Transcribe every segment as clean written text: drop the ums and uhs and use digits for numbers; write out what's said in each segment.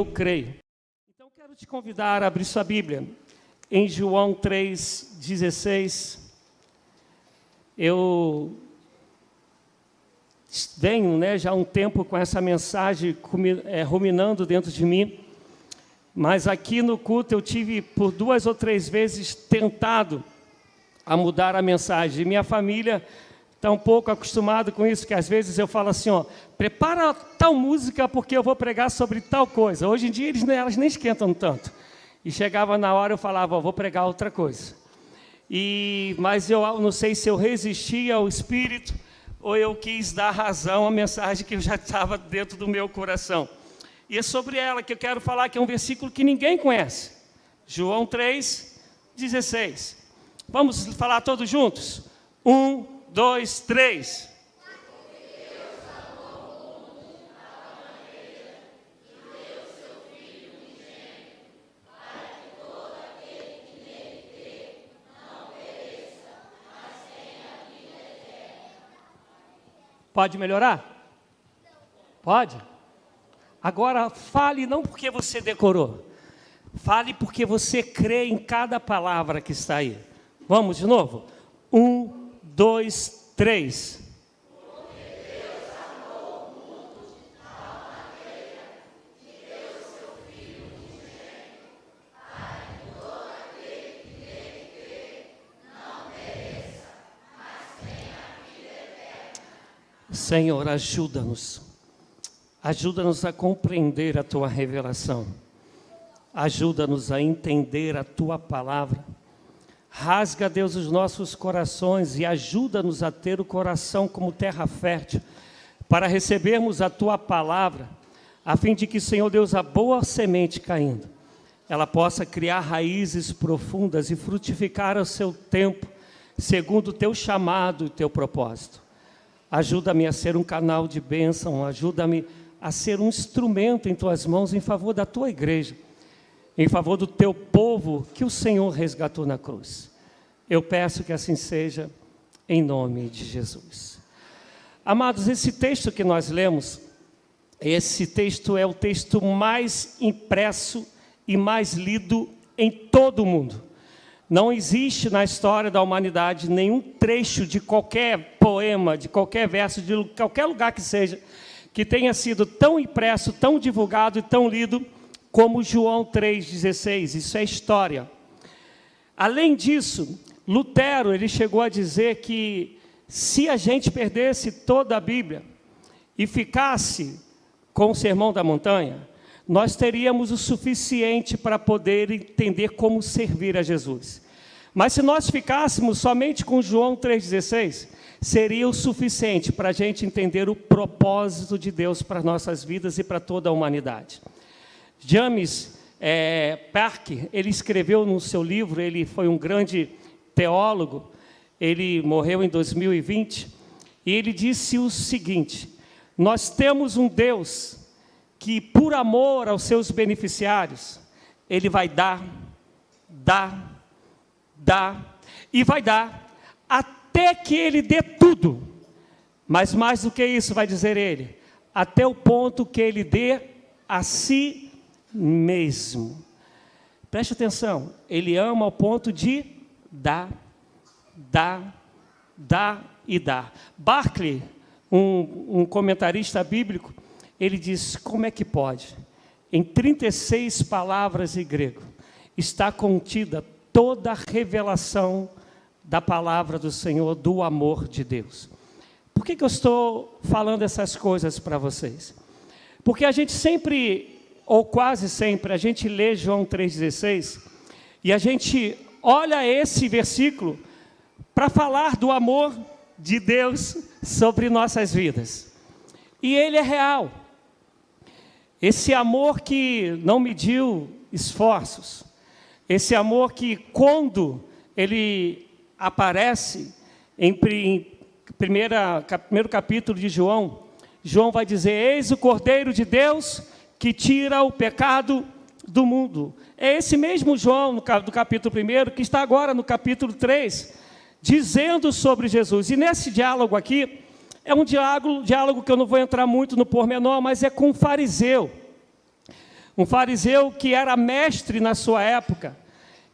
eu creio. Então, quero te convidar a abrir sua Bíblia em João 3,16. Eu venho, já há um tempo com essa mensagem ruminando dentro de mim, mas aqui no culto eu tive por 2 ou 3 vezes tentado a mudar a mensagem. E minha família está um pouco acostumada com isso, que às vezes eu falo assim, prepara tal música porque eu vou pregar sobre tal coisa. Hoje em dia elas nem esquentam tanto. E chegava na hora eu falava, vou pregar outra coisa. Mas eu não sei se eu resisti ao Espírito ou eu quis dar razão à mensagem que já estava dentro do meu coração. E é sobre ela que eu quero falar, que é um versículo que ninguém conhece. João 3,16. Vamos falar todos juntos? 1, 2, 3. Pode melhorar? Pode? Agora, fale não porque você decorou. Fale porque você crê em cada palavra que está aí. Vamos de novo? 1, 2, 3. Senhor, ajuda-nos a compreender a Tua revelação, ajuda-nos a entender a Tua palavra, rasga, Deus, os nossos corações e ajuda-nos a ter o coração como terra fértil, para recebermos a Tua palavra, a fim de que, Senhor Deus, a boa semente caindo, ela possa criar raízes profundas e frutificar ao seu tempo, segundo o Teu chamado e Teu propósito. Ajuda-me a ser um canal de bênção, ajuda-me a ser um instrumento em Tuas mãos em favor da Tua igreja, em favor do Teu povo que o Senhor resgatou na cruz. Eu peço que assim seja, em nome de Jesus. Amados, esse texto que nós lemos, esse texto é o texto mais impresso e mais lido em todo o mundo. Não existe na história da humanidade nenhum trecho de qualquer poema, de qualquer verso, de qualquer lugar que seja, que tenha sido tão impresso, tão divulgado e tão lido como João 3,16. Isso é história. Além disso, Lutero, ele chegou a dizer que se a gente perdesse toda a Bíblia e ficasse com o Sermão da Montanha, nós teríamos o suficiente para poder entender como servir a Jesus. Mas se nós ficássemos somente com João 3,16, seria o suficiente para a gente entender o propósito de Deus para nossas vidas e para toda a humanidade. James Parker, ele escreveu no seu livro, ele foi um grande teólogo, ele morreu em 2020, e ele disse o seguinte: nós temos um Deus que, por amor aos seus beneficiários, Ele vai dar, e vai dar, até que Ele dê tudo. Mas mais do que isso, vai dizer Ele, até o ponto que Ele dê a si mesmo. Preste atenção, Ele ama ao ponto de dar e dar. Barclay, um comentarista bíblico, ele diz, como é que pode? Em 36 palavras em grego, está contida toda a revelação da palavra do Senhor, do amor de Deus. Por que eu estou falando essas coisas para vocês? Porque a gente sempre, ou quase sempre, a gente lê João 3,16, e a gente olha esse versículo para falar do amor de Deus sobre nossas vidas. E ele é real. Esse amor que não mediu esforços, esse amor que, quando ele aparece em primeiro capítulo de João, João vai dizer, eis o Cordeiro de Deus que tira o pecado do mundo. É esse mesmo João, do capítulo 1, que está agora no capítulo 3, dizendo sobre Jesus. E nesse diálogo aqui, é um diálogo que eu não vou entrar muito no pormenor, mas é com um fariseu. Um fariseu que era mestre na sua época,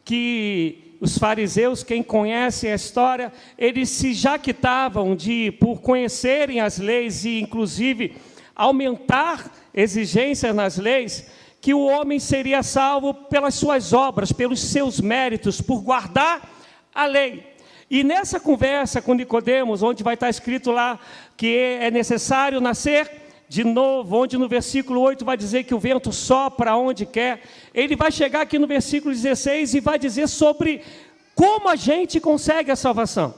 que os fariseus, quem conhece a história, eles se jactavam por conhecerem as leis e, inclusive, aumentar exigências nas leis, que o homem seria salvo pelas suas obras, pelos seus méritos, por guardar a lei. E nessa conversa com Nicodemos, onde vai estar escrito lá que é necessário nascer de novo, onde no versículo 8 vai dizer que o vento sopra onde quer, ele vai chegar aqui no versículo 16 e vai dizer sobre como a gente consegue a salvação.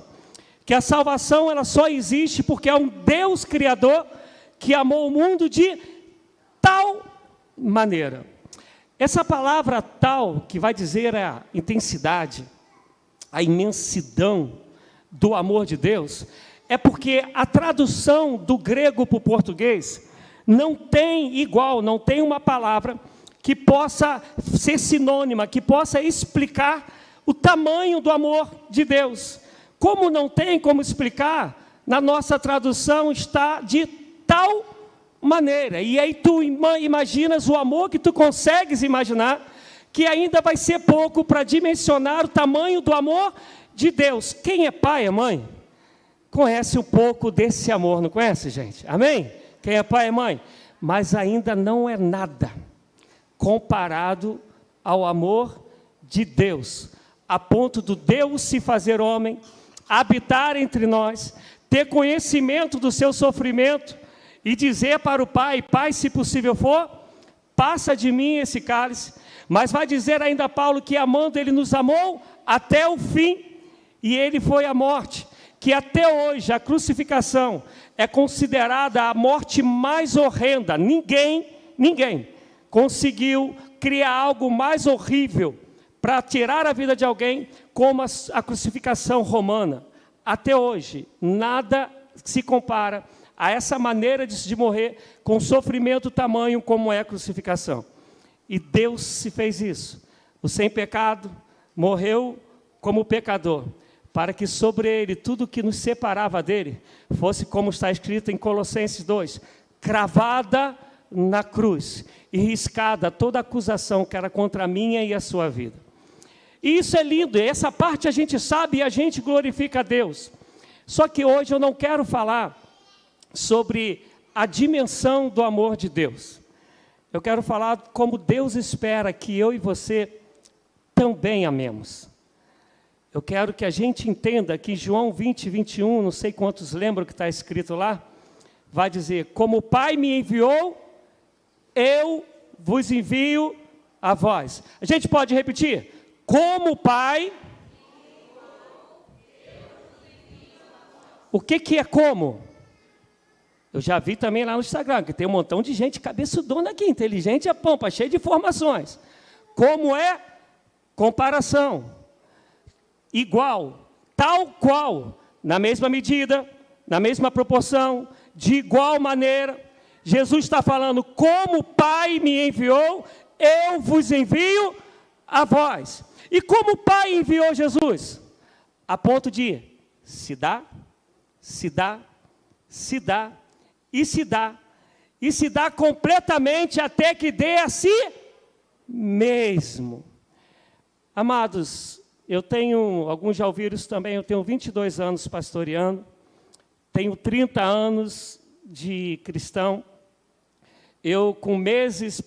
Que a salvação ela só existe porque é um Deus Criador que amou o mundo de tal maneira. Essa palavra tal, que vai dizer a intensidade, a imensidão do amor de Deus, é porque a tradução do grego para o português não tem igual, não tem uma palavra que possa ser sinônima, que possa explicar o tamanho do amor de Deus. Como não tem como explicar, na nossa tradução está de tal maneira. E aí tu imaginas o amor que tu consegues imaginar, que ainda vai ser pouco para dimensionar o tamanho do amor de Deus. Quem é pai e mãe conhece um pouco desse amor, não conhece, gente? Amém? Quem é pai e mãe? Mas ainda não é nada comparado ao amor de Deus, a ponto do Deus se fazer homem, habitar entre nós, ter conhecimento do seu sofrimento e dizer para o Pai: Pai, se possível for, passa de mim esse cálice. Mas vai dizer ainda Paulo que amando ele nos amou até o fim e ele foi à morte. Que até hoje a crucificação é considerada a morte mais horrenda. Ninguém conseguiu criar algo mais horrível para tirar a vida de alguém como a crucificação romana. Até hoje, nada se compara a essa maneira de morrer com sofrimento tamanho como é a crucificação. E Deus se fez isso. O sem pecado morreu como pecador, para que sobre ele, tudo que nos separava dele, fosse como está escrito em Colossenses 2, cravada na cruz, e riscada toda acusação que era contra a minha e a sua vida. E isso é lindo, essa parte a gente sabe e a gente glorifica a Deus. Só que hoje eu não quero falar sobre a dimensão do amor de Deus. Eu quero falar como Deus espera que eu e você também amemos. Eu quero que a gente entenda que João 20, 21, não sei quantos lembram que está escrito lá, vai dizer: como o Pai me enviou, eu vos envio a vós. A gente pode repetir? Como o Pai... O que é como? Eu já vi também lá no Instagram, que tem um montão de gente cabeçudona aqui, inteligente a pampa, cheio de informações. Como é? Comparação. Igual, tal qual, na mesma medida, na mesma proporção, de igual maneira. Jesus está falando: como o Pai me enviou, eu vos envio a vós. E como o Pai enviou Jesus? A ponto de se dá, se dá, se dá, e se dá. E se dá completamente até que dê a si mesmo. Amados, eu tenho, alguns já ouviram isso também, eu tenho 22 anos pastoreando, tenho 30 anos de cristão. Eu, com meses,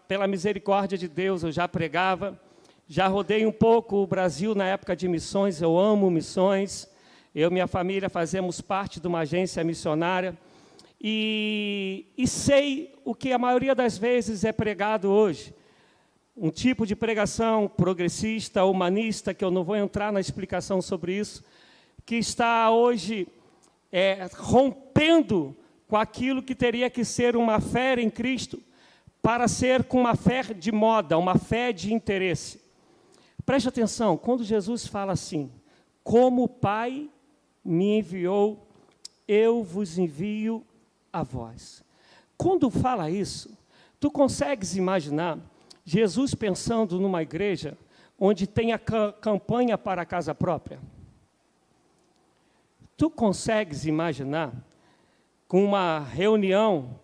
pela misericórdia de Deus, eu já pregava, já rodei um pouco o Brasil na época de missões, eu amo missões. Eu e minha família fazemos parte de uma agência missionária e sei o que a maioria das vezes é pregado hoje. Um tipo de pregação progressista, humanista, que eu não vou entrar na explicação sobre isso, que está hoje rompendo com aquilo que teria que ser uma fé em Cristo, para ser com uma fé de moda, uma fé de interesse. Preste atenção, quando Jesus fala assim: como o Pai me enviou, eu vos envio a vós. Quando fala isso, tu consegues imaginar Jesus pensando numa igreja onde tem a campanha para a casa própria? Tu consegues imaginar com uma reunião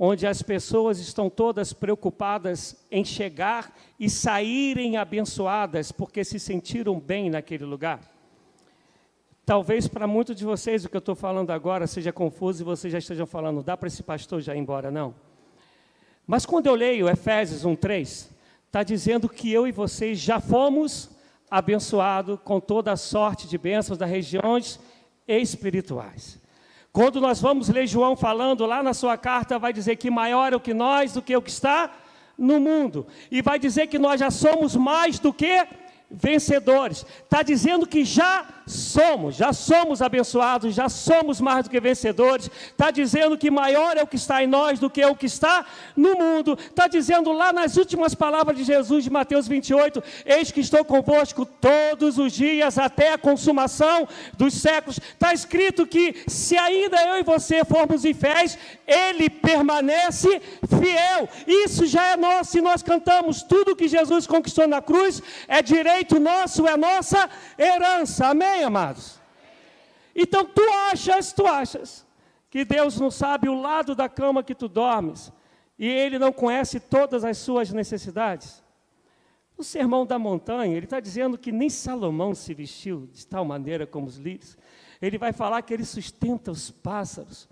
onde as pessoas estão todas preocupadas em chegar e saírem abençoadas, porque se sentiram bem naquele lugar. Talvez para muitos de vocês o que eu estou falando agora seja confuso e vocês já estejam falando, dá para esse pastor já ir embora, não? Mas quando eu leio Efésios 1:3, está dizendo que eu e vocês já fomos abençoados com toda a sorte de bênçãos das regiões espirituais. Quando nós vamos ler João falando lá na sua carta, vai dizer que maior é o que nós do que o que está no mundo. E vai dizer que nós já somos mais do que vencedores. Está dizendo que já somos abençoados, já somos mais do que vencedores. Está dizendo que maior é o que está em nós do que o que está no mundo. Está dizendo lá nas últimas palavras de Jesus, de Mateus 28, eis que estou convosco todos os dias até a consumação dos séculos. Está escrito que se ainda eu e você formos infiéis, Ele permanece fiel. Isso já é nosso. Se nós cantamos tudo que Jesus conquistou na cruz, é direito nosso, é nossa herança. Amém, amados? Então tu achas que Deus não sabe o lado da cama que tu dormes e Ele não conhece todas as suas necessidades? O Sermão da Montanha, ele está dizendo que nem Salomão se vestiu de tal maneira como os lírios. Ele vai falar que Ele sustenta os pássaros.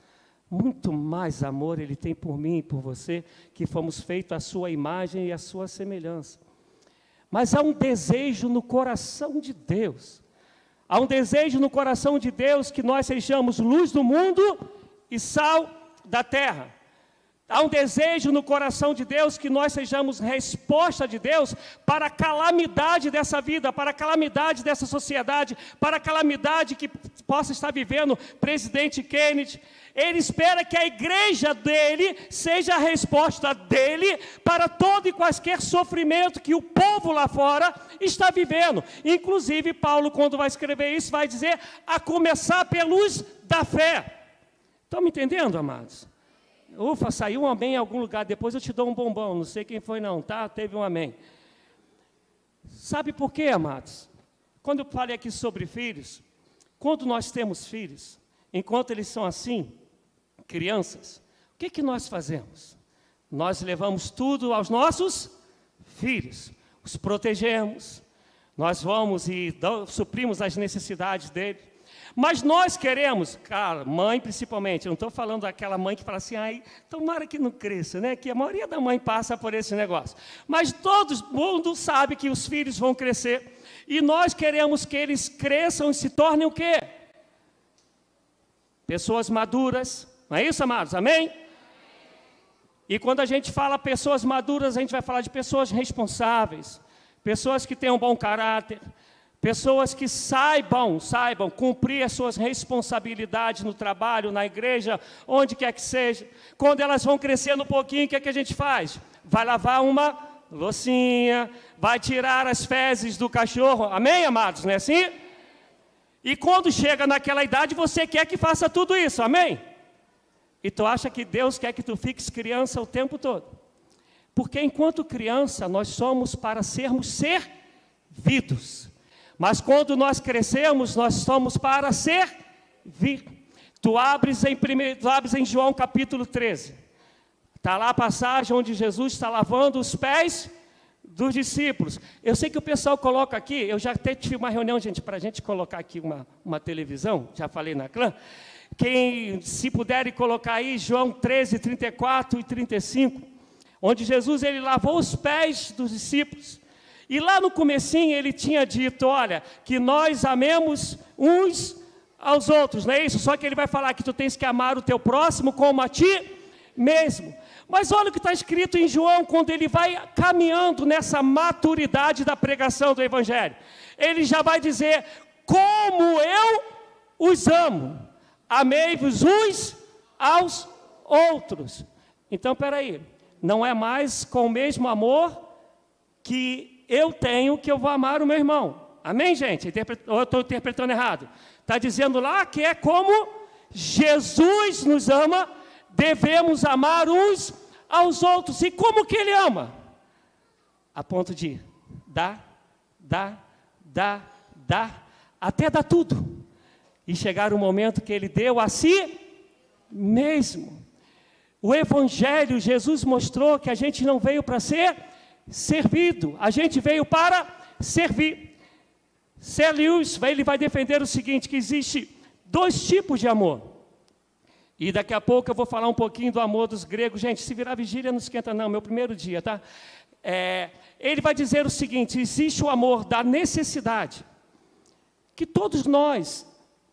Muito mais amor Ele tem por mim e por você, que fomos feitos à sua imagem e à sua semelhança. Mas há um desejo no coração de Deus. Há um desejo no coração de Deus que nós sejamos luz do mundo e sal da terra. Há um desejo no coração de Deus que nós sejamos resposta de Deus para a calamidade dessa vida, para a calamidade dessa sociedade, para a calamidade que possa estar vivendo o presidente Kennedy. Ele espera que a igreja dele seja a resposta dele para todo e quaisquer sofrimento que o povo lá fora está vivendo. Inclusive, Paulo, quando vai escrever isso, vai dizer, a começar pela luz da fé. Estão me entendendo, amados? Ufa, saiu um amém em algum lugar, depois eu te dou um bombom, não sei quem foi não, tá? Teve um amém. Sabe por quê, amados? Quando eu falei aqui sobre filhos, quando nós temos filhos, enquanto eles são assim, crianças, o que nós fazemos? Nós levamos tudo aos nossos filhos, os protegemos, nós vamos e suprimos as necessidades deles. Mas nós queremos, cara, mãe principalmente, eu não estou falando daquela mãe que fala assim, ai, tomara que não cresça, né? Que a maioria da mãe passa por esse negócio. Mas todo mundo sabe que os filhos vão crescer, e nós queremos que eles cresçam e se tornem o quê? Pessoas maduras, não é isso, amados? Amém? E quando a gente fala pessoas maduras, a gente vai falar de pessoas responsáveis, pessoas que têm um bom caráter, pessoas que saibam cumprir as suas responsabilidades no trabalho, na igreja, onde quer que seja. Quando elas vão crescendo um pouquinho, o que é que a gente faz? Vai lavar uma loucinha, vai tirar as fezes do cachorro. Amém, amados? Não é assim? E quando chega naquela idade, você quer que faça tudo isso. Amém? E tu acha que Deus quer que tu fiques criança o tempo todo? Porque enquanto criança, nós somos para sermos servidos. Mas quando nós crescemos, nós somos para servir. Tu abres em João capítulo 13. Está lá a passagem onde Jesus está lavando os pés dos discípulos. Eu sei que o pessoal coloca aqui, eu já até tive uma reunião, gente, para a gente colocar aqui uma televisão, já falei na clã. Quem, se puderem colocar aí, João 13, 34 e 35, onde Jesus ele lavou os pés dos discípulos. E lá no comecinho ele tinha dito, olha, que nós amemos uns aos outros, não é isso? Só que ele vai falar que tu tens que amar o teu próximo como a ti mesmo. Mas olha o que está escrito em João, quando ele vai caminhando nessa maturidade da pregação do Evangelho. Ele já vai dizer, como eu os amo, amei-vos uns aos outros. Então, peraí, não é mais com o mesmo amor que eu tenho que eu vou amar o meu irmão. Amém, gente? Ou eu estou interpretando errado? Está dizendo lá que é como Jesus nos ama, devemos amar uns aos outros. E como que Ele ama? A ponto de dar, até dar tudo. E chegar o momento que Ele deu a si mesmo. O Evangelho, Jesus mostrou que a gente não veio para ser servido, a gente veio para servir. C. Lewis, ele vai defender o seguinte, que existe 2 tipos de amor. E daqui a pouco eu vou falar um pouquinho do amor dos gregos. Gente, se virar vigília não esquenta não, meu primeiro dia, tá? Ele vai dizer o seguinte, existe o amor da necessidade, que todos nós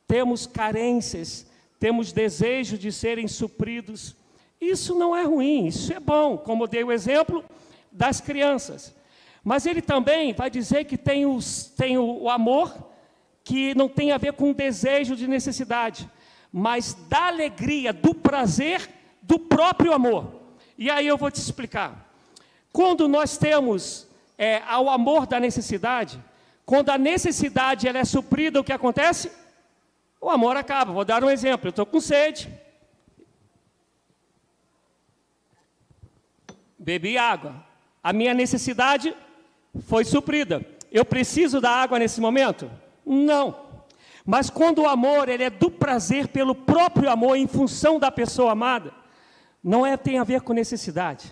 temos carências, temos desejo de serem supridos. Isso não é ruim, isso é bom, como eu dei o exemplo das crianças. Mas ele também vai dizer que tem o amor que não tem a ver com desejo de necessidade, mas da alegria, do prazer, do próprio amor. E aí eu vou te explicar. Quando nós temos o amor da necessidade, quando a necessidade ela é suprida, o que acontece? O amor acaba. Vou dar um exemplo, eu estou com sede. Bebi água. A minha necessidade foi suprida. Eu preciso da água nesse momento? Não. Mas quando o amor ele é do prazer pelo próprio amor, em função da pessoa amada, não tem a ver com necessidade.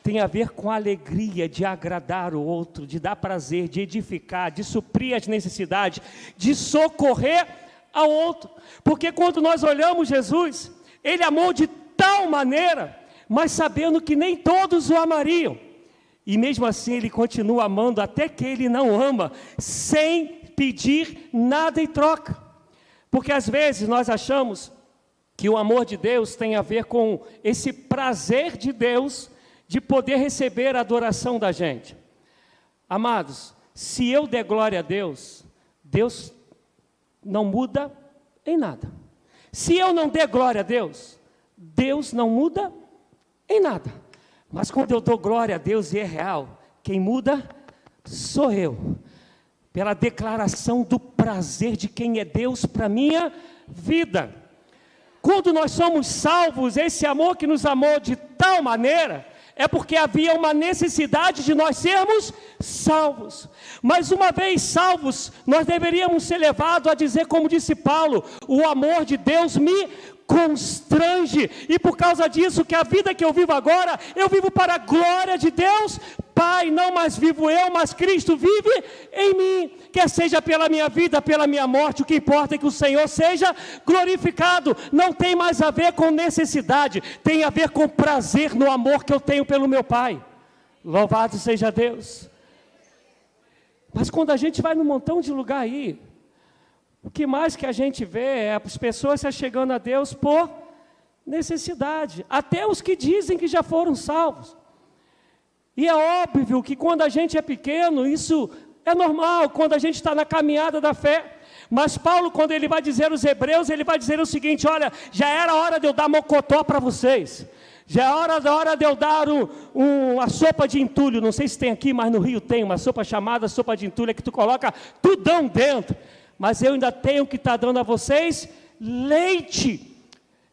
Tem a ver com a alegria de agradar o outro, de dar prazer, de edificar, de suprir as necessidades, de socorrer ao outro. Porque quando nós olhamos Jesus, Ele amou de tal maneira, mas sabendo que nem todos o amariam. E mesmo assim Ele continua amando até que Ele não ama, sem pedir nada em troca. Porque às vezes nós achamos que o amor de Deus tem a ver com esse prazer de Deus, de poder receber a adoração da gente. Amados, se eu der glória a Deus, Deus não muda em nada. Se eu não der glória a Deus, Deus não muda em nada. Mas quando eu dou glória a Deus e é real, quem muda sou eu. Pela declaração do prazer de quem é Deus para a minha vida. Quando nós somos salvos, esse amor que nos amou de tal maneira, é porque havia uma necessidade de nós sermos salvos. Mas uma vez salvos, nós deveríamos ser levados a dizer, como disse Paulo, o amor de Deus me constrange. E por causa disso, que a vida que eu vivo agora, eu vivo para a glória de Deus Pai, não mais vivo eu, mas Cristo vive em mim. Quer seja pela minha vida, pela minha morte, o que importa é que o Senhor seja glorificado. Não tem mais a ver com necessidade, tem a ver com prazer no amor que eu tenho pelo meu Pai. Louvado seja Deus. Mas quando a gente vai num montão de lugar aí, o que mais que a gente vê é as pessoas se achegando a Deus por necessidade. Até os que dizem que já foram salvos. E é óbvio que quando a gente é pequeno, isso é normal, quando a gente está na caminhada da fé. Mas Paulo, quando ele vai dizer aos Hebreus, ele vai dizer o seguinte: olha, já era hora de eu dar mocotó para vocês. Já é hora de eu dar a sopa de entulho. Não sei se tem aqui, mas no Rio tem uma sopa chamada sopa de entulho, que tu coloca tudão dentro. Mas eu ainda tenho que estar dando a vocês leite.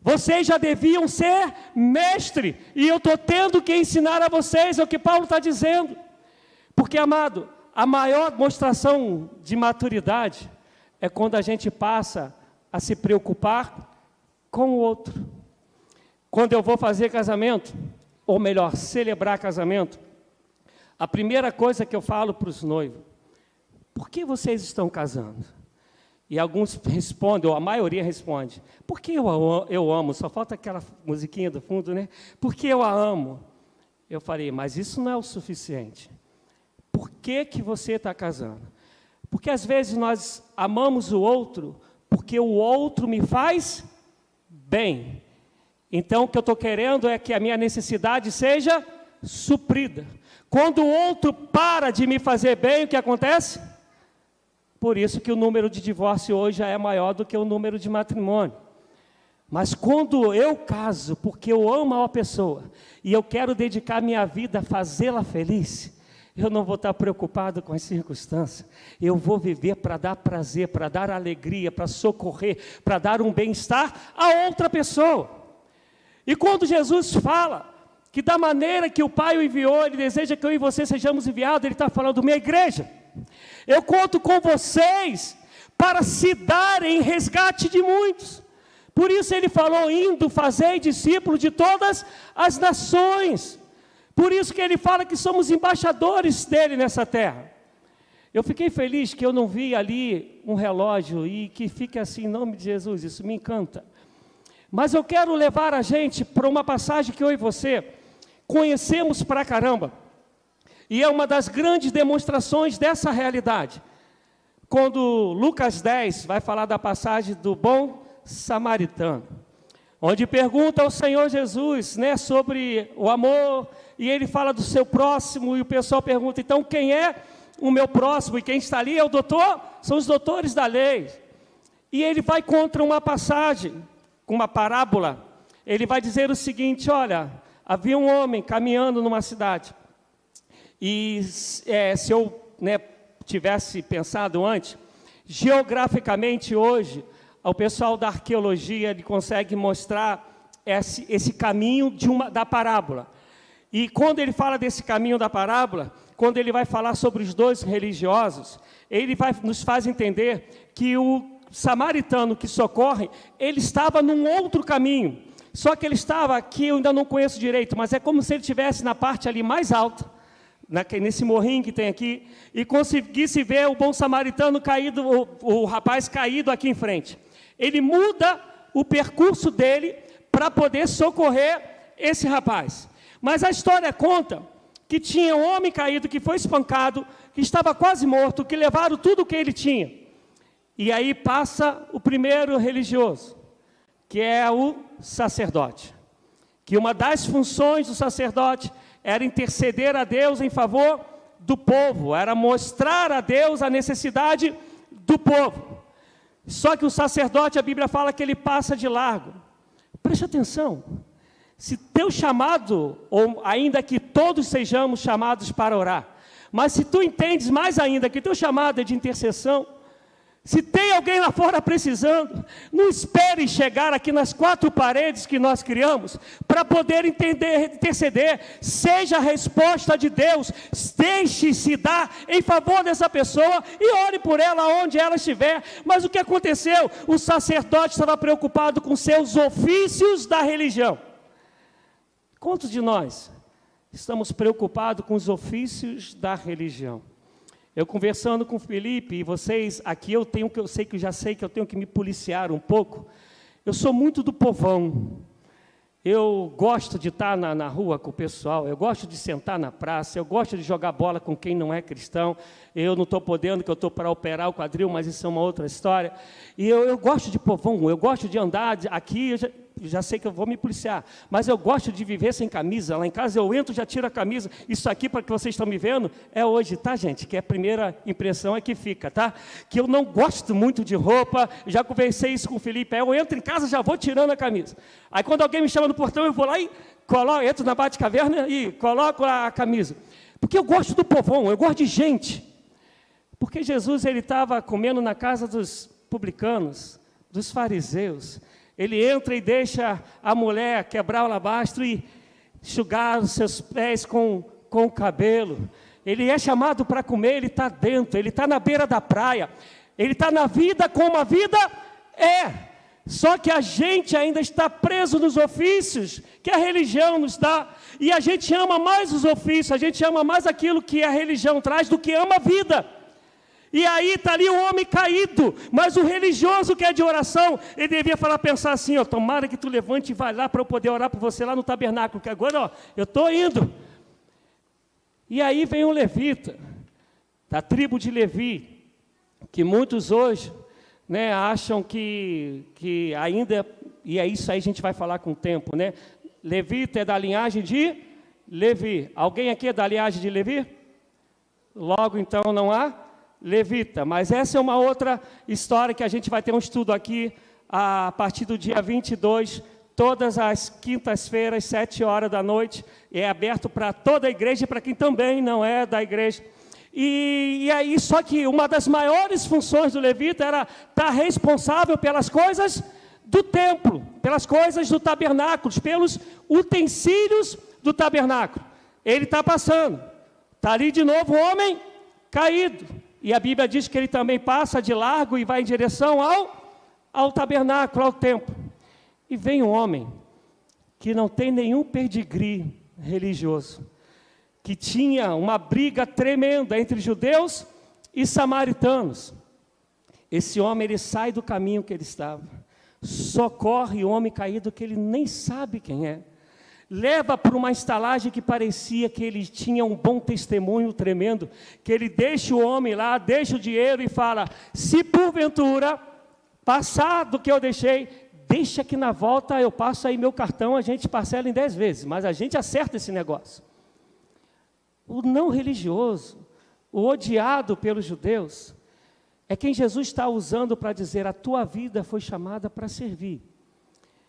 Vocês já deviam ser mestre, e eu estou tendo que ensinar a vocês, é o que Paulo está dizendo. Porque, amado, a maior demonstração de maturidade é quando a gente passa a se preocupar com o outro. Quando eu vou fazer casamento, ou melhor, celebrar casamento, a primeira coisa que eu falo para os noivos: por que vocês estão casando? E alguns respondem, ou a maioria responde: porque eu amo, só falta aquela musiquinha do fundo, né? Porque eu a amo. Eu falei, mas isso não é o suficiente. Por que você está casando? Porque às vezes nós amamos o outro, porque o outro me faz bem. Então o que eu estou querendo é que a minha necessidade seja suprida. Quando o outro para de me fazer bem, o que acontece? Por isso que o número de divórcio hoje já é maior do que o número de matrimônio. Mas quando eu caso, porque eu amo a pessoa, e eu quero dedicar minha vida a fazê-la feliz, eu não vou estar preocupado com as circunstâncias. Eu vou viver para dar prazer, para dar alegria, para socorrer, para dar um bem-estar a outra pessoa. E quando Jesus fala que da maneira que o Pai o enviou, Ele deseja que eu e você sejamos enviados, Ele está falando, minha igreja, eu conto com vocês para se darem em resgate de muitos. Por isso ele falou, indo, fazei discípulos de todas as nações. Por isso que ele fala que somos embaixadores dele nessa terra. Eu fiquei feliz que eu não vi ali um relógio e que fique assim, em nome de Jesus, isso me encanta. Mas eu quero levar a gente para uma passagem que eu e você conhecemos pra caramba. E é uma das grandes demonstrações dessa realidade. Quando Lucas 10 vai falar da passagem do bom samaritano, onde pergunta ao Senhor Jesus, né, sobre o amor, e ele fala do seu próximo, e o pessoal pergunta, então quem é o meu próximo? E quem está ali é o doutor, são os doutores da lei. E ele vai contra uma passagem, com uma parábola, ele vai dizer o seguinte, olha, havia um homem caminhando numa cidade, e se eu tivesse pensado antes, geograficamente hoje, o pessoal da arqueologia ele consegue mostrar esse caminho da parábola. E quando ele fala desse caminho da parábola, quando ele vai falar sobre os dois religiosos, ele nos faz entender que o samaritano que socorre, ele estava num outro caminho. Só que ele estava aqui, eu ainda não conheço direito, mas é como se ele estivesse na parte ali mais alta, nesse morrinho que tem aqui, e conseguisse ver o bom samaritano caído, o rapaz caído aqui em frente. Ele muda o percurso dele para poder socorrer esse rapaz. Mas a história conta que tinha um homem caído, que foi espancado, que estava quase morto, que levaram tudo o que ele tinha. E aí passa o primeiro religioso, que é o sacerdote. Que uma das funções do sacerdote era interceder a Deus em favor do povo, era mostrar a Deus a necessidade do povo. Só que o sacerdote, a Bíblia fala que ele passa de largo. Preste atenção, se teu chamado, ou ainda que todos sejamos chamados para orar, mas se tu entendes mais ainda que teu chamado é de intercessão, se tem alguém lá fora precisando, não espere chegar aqui nas quatro paredes que nós criamos, para poder interceder, seja a resposta de Deus, deixe-se dar em favor dessa pessoa, e ore por ela onde ela estiver. Mas o que aconteceu? O sacerdote estava preocupado com seus ofícios da religião. Quantos de nós estamos preocupados com os ofícios da religião? Eu conversando com o Felipe, e vocês, aqui eu já sei que eu tenho que me policiar um pouco. Eu sou muito do povão. Eu gosto de estar na rua com o pessoal, eu gosto de sentar na praça, eu gosto de jogar bola com quem não é cristão. Eu não estou podendo, que eu estou para operar o quadril, mas isso é uma outra história. E eu gosto de povão, eu gosto de andar aqui, eu já sei que eu vou me policiar, mas eu gosto de viver sem camisa. Lá em casa eu entro, já tiro a camisa. Isso aqui, para que vocês estão me vendo, é hoje, tá, gente? Que a primeira impressão é que fica, tá? Que eu não gosto muito de roupa, já conversei isso com o Felipe. Aí eu entro em casa, já vou tirando a camisa. Aí quando alguém me chama no portão, eu vou lá e entro na Bate-Caverna e coloco a camisa. Porque eu gosto do povão, eu gosto de gente. Porque Jesus, ele estava comendo na casa dos publicanos, dos fariseus. Ele entra e deixa a mulher quebrar o alabastro e enxugar os seus pés com o cabelo. Ele é chamado para comer, ele está dentro, ele está na beira da praia. Ele está na vida como a vida é. Só que a gente ainda está preso nos ofícios que a religião nos dá. E a gente ama mais os ofícios, a gente ama mais aquilo que a religião traz do que ama a vida. E aí está ali o homem caído, mas o religioso que é de oração, ele devia pensar assim, ó, tomara que tu levante e vai lá para eu poder orar por você lá no tabernáculo, que agora, ó, eu estou indo. E aí vem um levita, da tribo de Levi, que muitos hoje, né, acham que ainda, e é isso aí a gente vai falar com o tempo, né? Levita é da linhagem de Levi. Alguém aqui é da linhagem de Levi? Logo então não há levita, mas essa é uma outra história que a gente vai ter um estudo aqui a partir do dia 22, todas as quintas-feiras, 7 horas da noite, é aberto para toda a igreja e para quem também não é da igreja. E aí, só que uma das maiores funções do levita era estar responsável pelas coisas do templo, pelas coisas do tabernáculo, pelos utensílios do tabernáculo. Ele está passando, está ali de novo o homem caído. E a Bíblia diz que ele também passa de largo e vai em direção ao tabernáculo, ao templo. E vem um homem que não tem nenhum pedigree religioso, que tinha uma briga tremenda entre judeus e samaritanos. Esse homem, ele sai do caminho que ele estava, socorre o homem caído que ele nem sabe quem é, leva para uma estalagem que parecia que ele tinha um bom testemunho tremendo, que ele deixa o homem lá, deixa o dinheiro e fala: se porventura passar do que eu deixei, deixa que na volta eu passo aí meu cartão, a gente parcela em 10 vezes, mas a gente acerta esse negócio. O não religioso, o odiado pelos judeus, é quem Jesus está usando para dizer: a tua vida foi chamada para servir.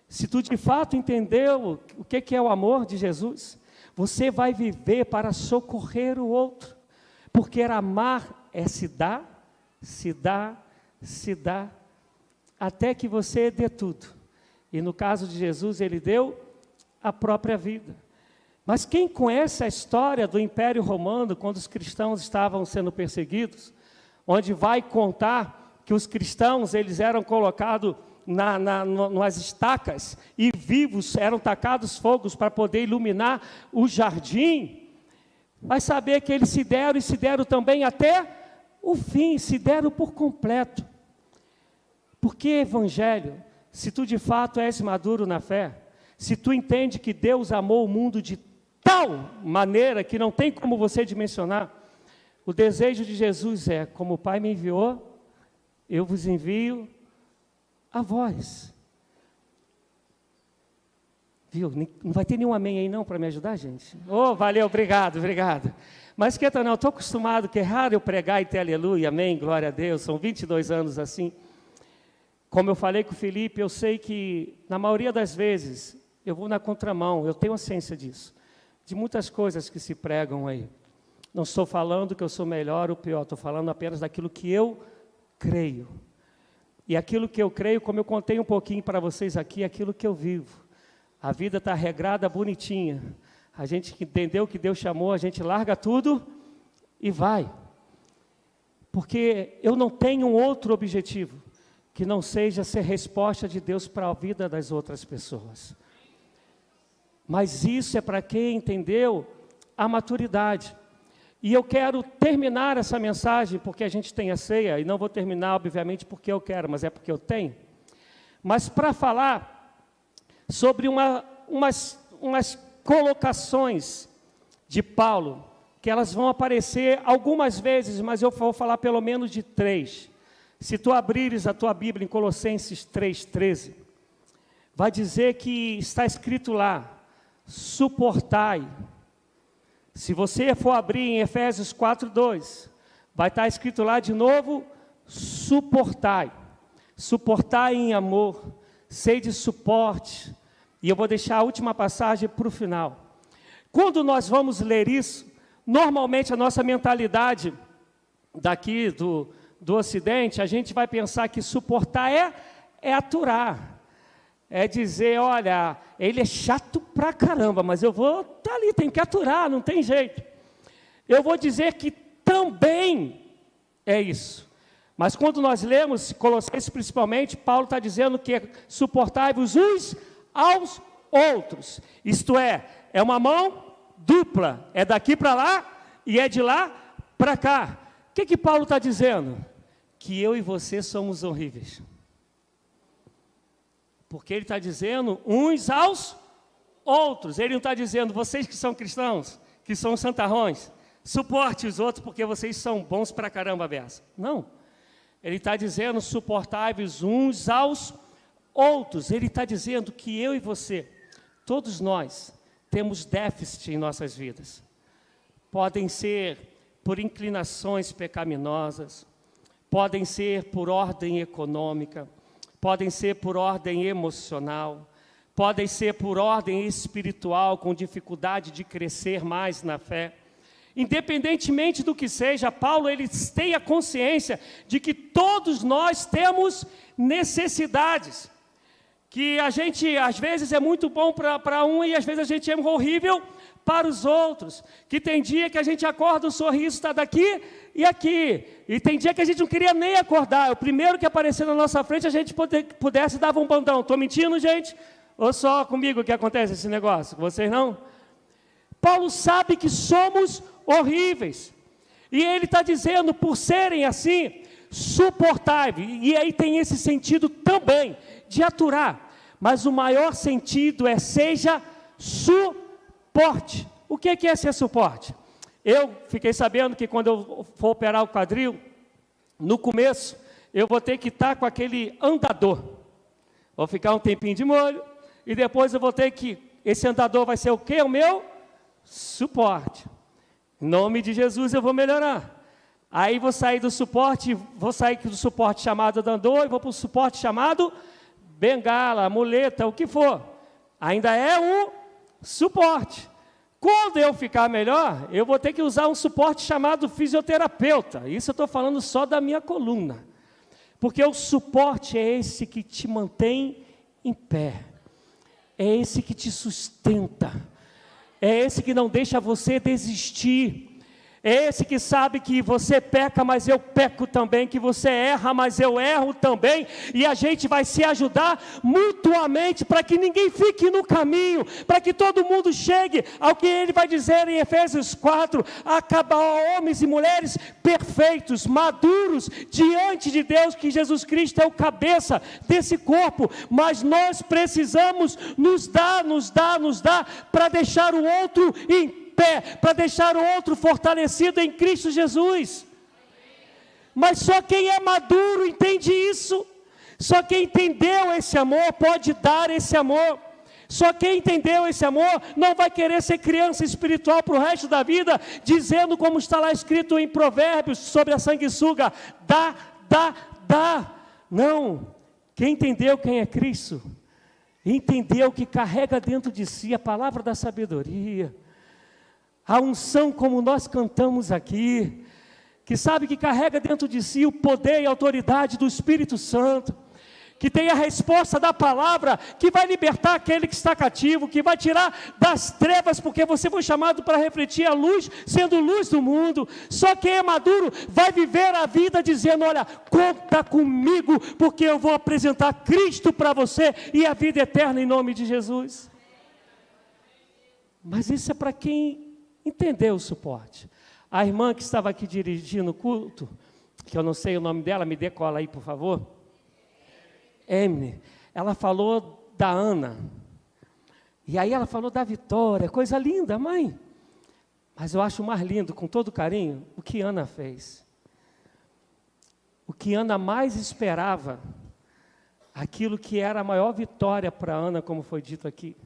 Se tu de fato entendeu o que é o amor de Jesus, você vai viver para socorrer o outro, porque amar é se dar, se dar, se dar, até que você dê tudo. E no caso de Jesus, ele deu a própria vida. Mas quem conhece a história do Império Romano, quando os cristãos estavam sendo perseguidos, onde vai contar que os cristãos, eles eram colocados nas estacas e vivos eram tacados fogos para poder iluminar o jardim, vai saber que eles se deram também até o fim, se deram por completo. Porque evangelho, se tu de fato és maduro na fé, se tu entende que Deus amou o mundo de tal maneira que não tem como você dimensionar, o desejo de Jesus é: como o Pai me enviou, eu vos envio a vós. Viu? Não vai ter nenhum amém aí não para me ajudar, gente? Oh, valeu, obrigado. Mas que não, estou acostumado, que é raro eu pregar e ter aleluia, amém, glória a Deus, são 22 anos assim. Como eu falei com o Felipe, eu sei que na maioria das vezes eu vou na contramão, eu tenho a ciência disso, de muitas coisas que se pregam aí. Não estou falando que eu sou melhor ou pior, estou falando apenas daquilo que eu creio. E aquilo que eu creio, como eu contei um pouquinho para vocês aqui, é aquilo que eu vivo. A vida está regrada, bonitinha. A gente entendeu que Deus chamou, a gente larga tudo e vai. Porque eu não tenho um outro objetivo que não seja ser resposta de Deus para a vida das outras pessoas. Mas isso é para quem entendeu a maturidade. E eu quero terminar essa mensagem, porque a gente tem a ceia, e não vou terminar, obviamente, porque eu quero, mas é porque eu tenho. Mas para falar sobre umas colocações de Paulo, que elas vão aparecer algumas vezes, mas eu vou falar pelo menos de 3. Se tu abrires a tua Bíblia em Colossenses 3,13, vai dizer que está escrito lá: suportai. Se você for abrir em Efésios 4,2, vai estar escrito lá de novo: suportai. Suportai em amor, sede suporte. E eu vou deixar a última passagem para o final. Quando nós vamos ler isso, normalmente a nossa mentalidade daqui do Ocidente, a gente vai pensar que suportar é aturar. É dizer: olha, ele é chato pra caramba, mas eu vou estar ali, tem que aturar, não tem jeito. Eu vou dizer que também é isso. Mas quando nós lemos Colossenses principalmente, Paulo está dizendo que suportai-vos uns aos outros. Isto é uma mão dupla, é daqui para lá e é de lá para cá. O que Paulo está dizendo? Que eu e você somos horríveis. Porque ele está dizendo uns aos outros. Ele não está dizendo: vocês que são cristãos, que são santarrões, suporte os outros porque vocês são bons pra caramba, beça. Não. Ele está dizendo: suportai-vos uns aos outros. Ele está dizendo que eu e você, todos nós, temos déficit em nossas vidas. Podem ser por inclinações pecaminosas, podem ser por ordem econômica, podem ser por ordem emocional, podem ser por ordem espiritual, com dificuldade de crescer mais na fé. Independentemente do que seja, Paulo ele tem a consciência de que todos nós temos necessidades. que a gente, às vezes, é muito bom para um e às vezes a gente é horrível para os outros. Que tem dia que a gente acorda, o sorriso está daqui e aqui. E tem dia que a gente não queria nem acordar. O primeiro que aparecer na nossa frente, a gente pudesse dar um bandão. Estou mentindo, gente? Ou só comigo que acontece esse negócio? Com vocês não? Paulo sabe que somos horríveis. E ele está dizendo, por serem assim, suportáveis. E aí tem esse sentido também, de aturar. Mas o maior sentido é seja suporte. O que é ser suporte? Eu fiquei sabendo que quando eu for operar o quadril, no começo, eu vou ter que estar com aquele andador. Vou ficar um tempinho de molho, e depois eu vou ter que, esse andador vai ser o quê? O meu suporte. Em nome de Jesus eu vou melhorar. Aí vou sair do suporte chamado andador, e vou para o suporte chamado bengala, muleta, o que for. Ainda é um suporte. Quando eu ficar melhor, eu vou ter que usar um suporte chamado fisioterapeuta. Isso eu estou falando só da minha coluna. Porque o suporte é esse que te mantém em pé. É esse que te sustenta. É esse que não deixa você desistir. É esse que sabe que você peca, mas eu peco também, que você erra, mas eu erro também, e a gente vai se ajudar mutuamente, para que ninguém fique no caminho, para que todo mundo chegue ao que ele vai dizer em Efésios 4, acabar homens e mulheres perfeitos, maduros, diante de Deus, que Jesus Cristo é o cabeça desse corpo, mas nós precisamos nos dar, para deixar o outro em pé, para deixar o outro fortalecido em Cristo Jesus. Mas só quem é maduro entende isso. Só quem entendeu esse amor pode dar esse amor. Só quem entendeu esse amor não vai querer ser criança espiritual para o resto da vida, dizendo como está lá escrito em Provérbios sobre a sanguessuga, dá. Não, quem entendeu quem é Cristo, entendeu que carrega dentro de si a palavra da sabedoria, a unção como nós cantamos aqui, que sabe que carrega dentro de si o poder e a autoridade do Espírito Santo, que tem a resposta da palavra, que vai libertar aquele que está cativo, que vai tirar das trevas, porque você foi chamado para refletir a luz, sendo luz do mundo. Só quem é maduro vai viver a vida dizendo, olha, conta comigo, porque eu vou apresentar Cristo para você, e a vida eterna em nome de Jesus. Mas isso é para quem entendeu o suporte. A irmã que estava aqui dirigindo o culto, que eu não sei o nome dela, me decola aí, por favor. Emily, ela falou da Ana. E aí ela falou da Vitória, coisa linda, mãe. Mas eu acho mais lindo, com todo carinho, o que Ana fez. O que Ana mais esperava, aquilo que era a maior vitória para Ana, como foi dito aqui.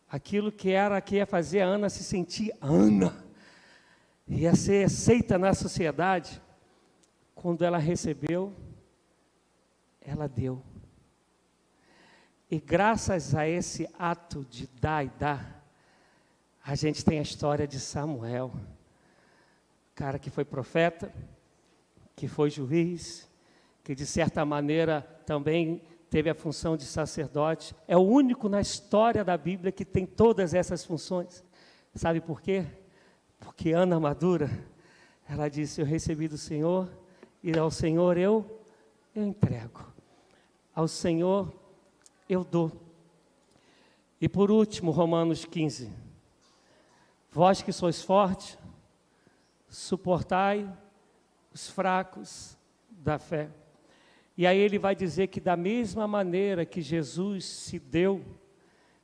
Aquilo que ia fazer a Ana se sentir Ana, ia ser aceita na sociedade. Quando ela recebeu, ela deu. E graças a esse ato de dar e dar, a gente tem a história de Samuel, cara que foi profeta, que foi juiz, que de certa maneira também teve a função de sacerdote. É o único na história da Bíblia que tem todas essas funções. Sabe por quê? Porque Ana madura, ela disse, eu recebi do Senhor, e ao Senhor eu entrego. Ao Senhor eu dou. E por último, Romanos 15. Vós que sois fortes, suportai os fracos da fé. E aí ele vai dizer que da mesma maneira que Jesus se deu,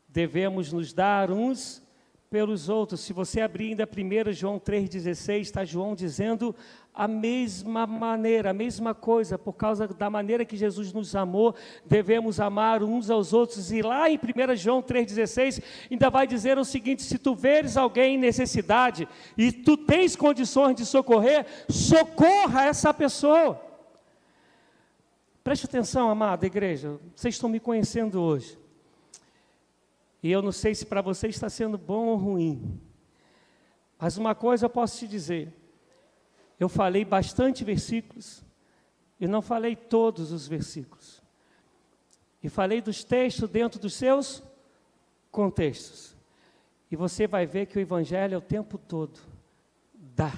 devemos nos dar uns pelos outros. Se você abrir ainda 1 João 3,16, está João dizendo a mesma maneira, a mesma coisa, por causa da maneira que Jesus nos amou, devemos amar uns aos outros. E lá em 1 João 3,16, ainda vai dizer o seguinte, se tu veres alguém em necessidade, e tu tens condições de socorrer, socorra essa pessoa. Preste atenção, amada igreja, vocês estão me conhecendo hoje. E eu não sei se para você está sendo bom ou ruim. Mas uma coisa eu posso te dizer. Eu falei bastante versículos. E não falei todos os versículos. E falei dos textos dentro dos seus contextos. E você vai ver que o Evangelho é o tempo todo. Dá.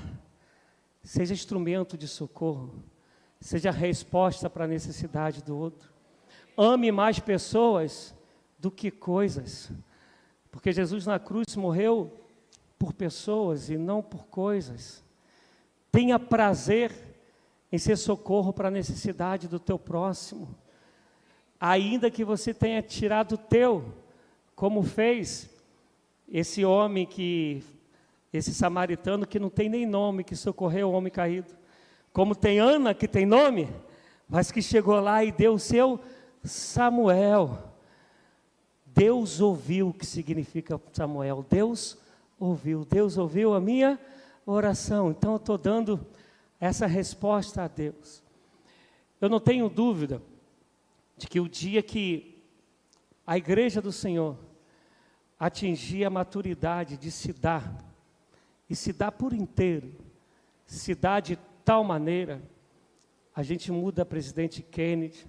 Seja instrumento de socorro. Seja resposta para a necessidade do outro. Ame mais pessoas do que coisas. Porque Jesus na cruz morreu por pessoas e não por coisas. Tenha prazer em ser socorro para a necessidade do teu próximo. Ainda que você tenha tirado o teu, como fez esse homem esse samaritano que não tem nem nome, que socorreu o homem caído. Como tem Ana, que tem nome, mas que chegou lá e deu o seu Samuel. Deus ouviu o que significa Samuel. Deus ouviu a minha oração. Então eu estou dando essa resposta a Deus. Eu não tenho dúvida de que o dia que a igreja do Senhor atingir a maturidade de se dar, e se dar por inteiro, se dar de tal maneira, a gente muda presidente Kennedy,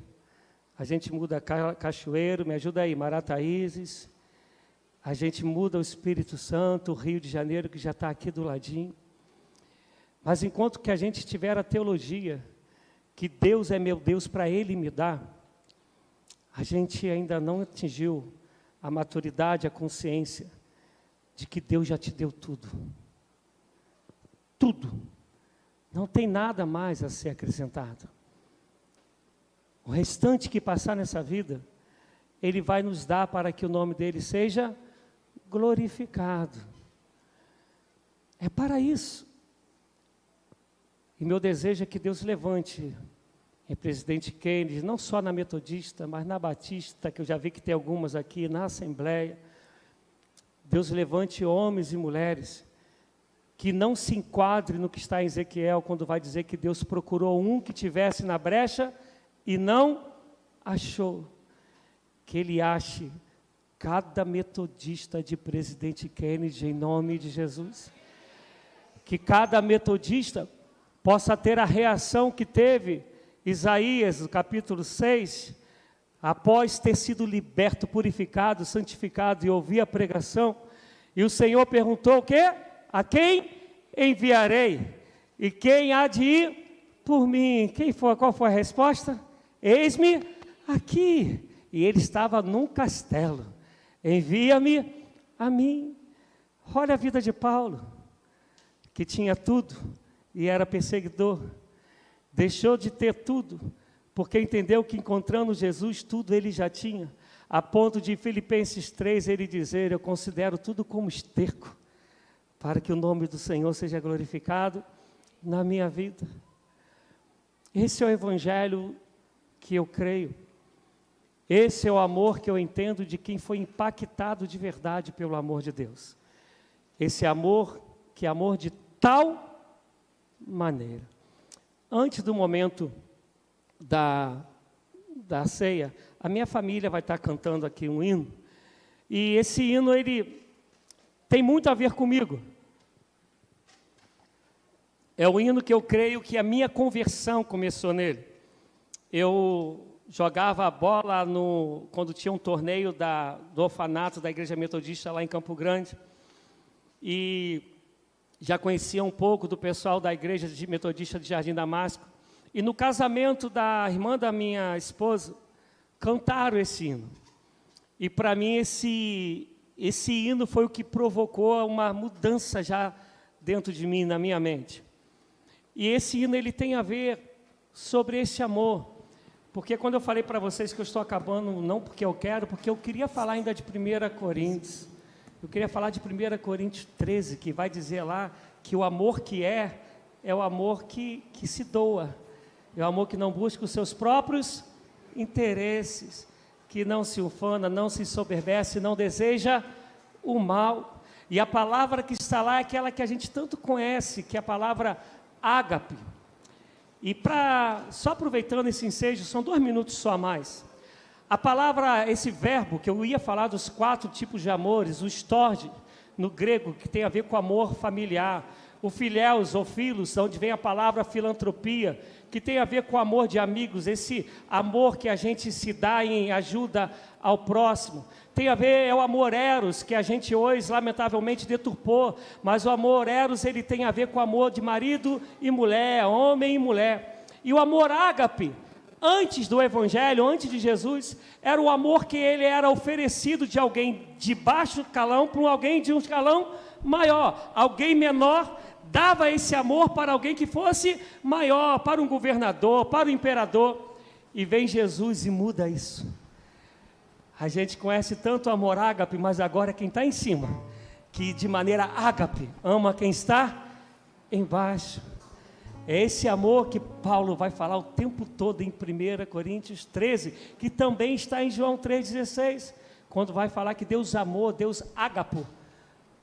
a gente muda Cachoeiro, me ajuda aí, Marataízes, a gente muda o Espírito Santo, o Rio de Janeiro, que já está aqui do ladinho. Mas enquanto que a gente tiver a teologia, que Deus é meu Deus para Ele me dar, a gente ainda não atingiu a maturidade, a consciência de que Deus já te deu tudo. Tudo. Não tem nada mais a ser acrescentado. O restante que passar nessa vida, Ele vai nos dar para que o nome dEle seja glorificado. É para isso. E meu desejo é que Deus levante em presidente Kennedy, não só na Metodista, mas na Batista, que eu já vi que tem algumas aqui, na Assembleia. Deus levante homens e mulheres que não se enquadre no que está em Ezequiel, quando vai dizer que Deus procurou um que tivesse na brecha e não achou. Que Ele ache cada metodista de presidente Kennedy, em nome de Jesus. Que cada metodista possa ter a reação que teve Isaías, no capítulo 6, após ter sido liberto, purificado, santificado e ouvir a pregação, e o Senhor perguntou o quê? A quem enviarei? E quem há de ir por mim? Qual foi a resposta? Eis-me aqui. E ele estava num castelo. Envia-me a mim. Olha a vida de Paulo, que tinha tudo e era perseguidor. Deixou de ter tudo, porque entendeu que encontrando Jesus, tudo ele já tinha. A ponto de Filipenses 3, ele dizer, eu considero tudo como esterco, para que o nome do Senhor seja glorificado na minha vida. Esse é o Evangelho que eu creio. Esse é o amor que eu entendo de quem foi impactado de verdade pelo amor de Deus. Esse amor, que é amor de tal maneira. Antes do momento da ceia, a minha família vai estar cantando aqui um hino. E esse hino, ele tem muito a ver comigo. É o hino que eu creio que a minha conversão começou nele. Eu jogava a bola quando tinha um torneio do orfanato da Igreja Metodista lá em Campo Grande. E já conhecia um pouco do pessoal da Igreja Metodista de Jardim Damasco. E no casamento da irmã da minha esposa, cantaram esse hino. E para mim esse hino foi o que provocou uma mudança já dentro de mim, na minha mente. E esse hino, ele tem a ver sobre esse amor. Porque quando eu falei para vocês que eu estou acabando, não porque eu quero, porque eu queria falar ainda de 1 Coríntios. Eu queria falar de 1 Coríntios 13, que vai dizer lá que o amor que é o amor que se doa. É o amor que não busca os seus próprios interesses, que não se ufana, não se ensoberbece, não deseja o mal. E a palavra que está lá é aquela que a gente tanto conhece, que é a palavra ágape. E só aproveitando esse ensejo, são 2 minutos só a mais. A palavra, esse verbo, que eu ia falar dos 4 tipos de amores, o storge, no grego, que tem a ver com amor familiar, o Filéus ou Filos, onde vem a palavra filantropia, que tem a ver com o amor de amigos, esse amor que a gente se dá em ajuda ao próximo. Tem a ver, é o amor eros, que a gente hoje lamentavelmente deturpou, mas o amor eros, ele tem a ver com o amor de marido e mulher, homem e mulher. E o amor ágape, antes do Evangelho, antes de Jesus, era o amor que ele era oferecido de alguém de baixo escalão para alguém de um escalão maior. Alguém menor dava esse amor para alguém que fosse maior, para um governador, para o imperador. E vem Jesus e muda isso. A gente conhece tanto o amor ágape, mas agora quem está em cima, que de maneira ágape ama quem está embaixo. É esse amor que Paulo vai falar o tempo todo em 1 Coríntios 13, que também está em João 3,16, quando vai falar que Deus amou, Deus ágapo,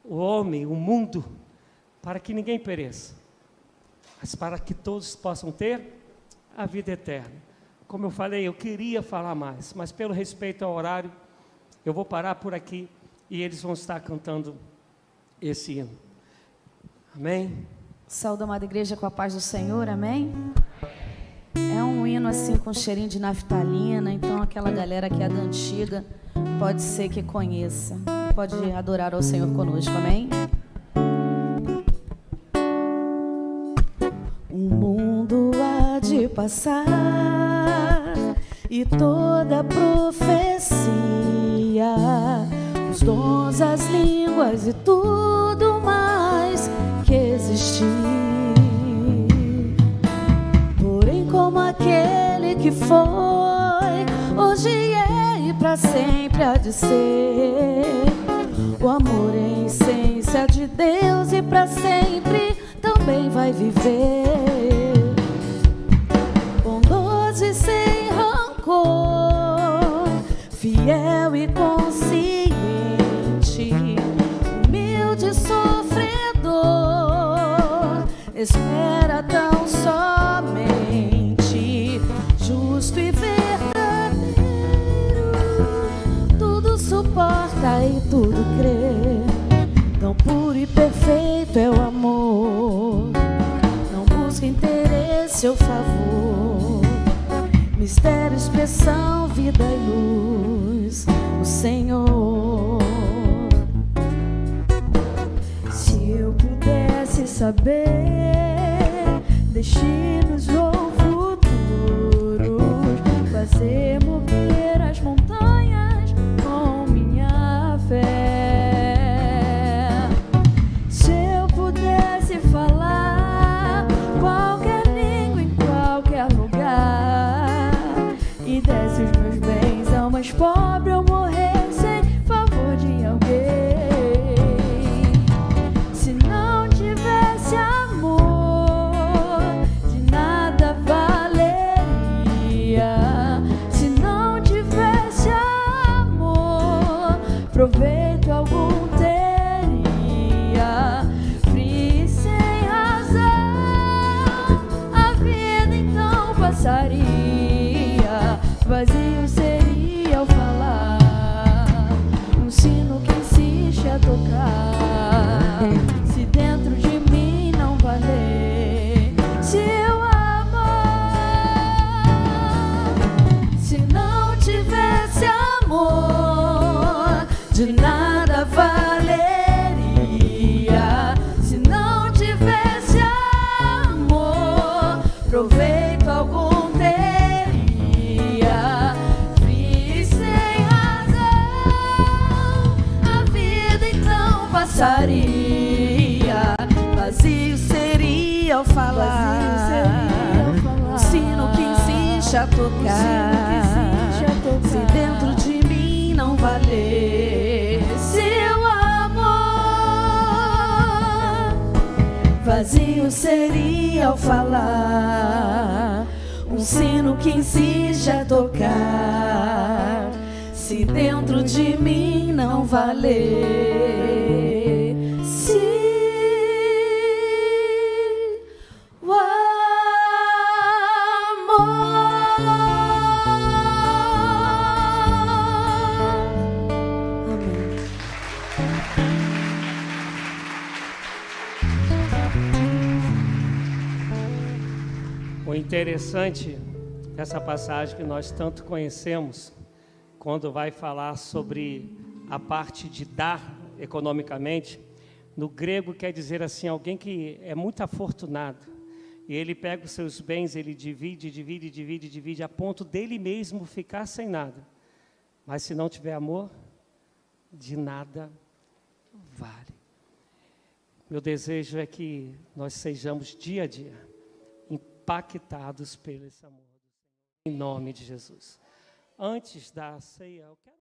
o homem, o mundo, para que ninguém pereça, mas para que todos possam ter a vida eterna. Como eu falei, eu queria falar mais, mas pelo respeito ao horário, eu vou parar por aqui e eles vão estar cantando esse hino. Amém? Saúde, amada igreja, com a paz do Senhor, amém? É um hino assim com cheirinho de naftalina, então aquela galera que é da antiga pode ser que conheça, pode adorar ao Senhor conosco, amém? O mundo há de passar e toda profecia, os dons, as línguas e tudo mais que existir. Porém, como aquele que foi, hoje é e para sempre há de ser. O amor é a essência de Deus e para sempre também vai viver. Bondoso e sem rancor, fiel e consciente, humilde e sofredor, espera tão somente, justo e verdadeiro, tudo suporta e tudo crê. Tão puro e perfeito é o amor, não busca interesse ou favor. Mistério, expressão, vida e luz, o Senhor. Se eu pudesse saber destinos ou futuros, fazer mover as montanhas com minha fé. Se eu pudesse falar qualquer língua em qualquer lugar e desse os meus bens ao mais pobre, eu morresse em favor de alguém. Se não tivesse amor, de nada valeria. Se não tivesse amor, proveito algum teria. Frio e sem razão, a vida então passaria. Vazio seria ao falar, um sino que insiste a tocar. Se dentro de mim não valer seu amor, se não tivesse amor, de nada valeria. Se não tivesse amor, proveito algum teria. Frio e sem razão, a vida então passaria. Vazio seria ao falar, um sino que insiste a tocar. Se dentro de mim não valer seu amor, vazio seria ao falar, um sino que insiste a tocar. Se dentro de mim não valer o amor. Amém. Interessante essa passagem que nós tanto conhecemos, quando vai falar sobre a parte de dar economicamente. No grego quer dizer assim, alguém que é muito afortunado, e ele pega os seus bens, ele divide, a ponto dele mesmo ficar sem nada. Mas se não tiver amor, de nada vale. Meu desejo é que nós sejamos dia a dia impactados pelo esse amor do Senhor, em nome de Jesus. Antes da ceia, eu quero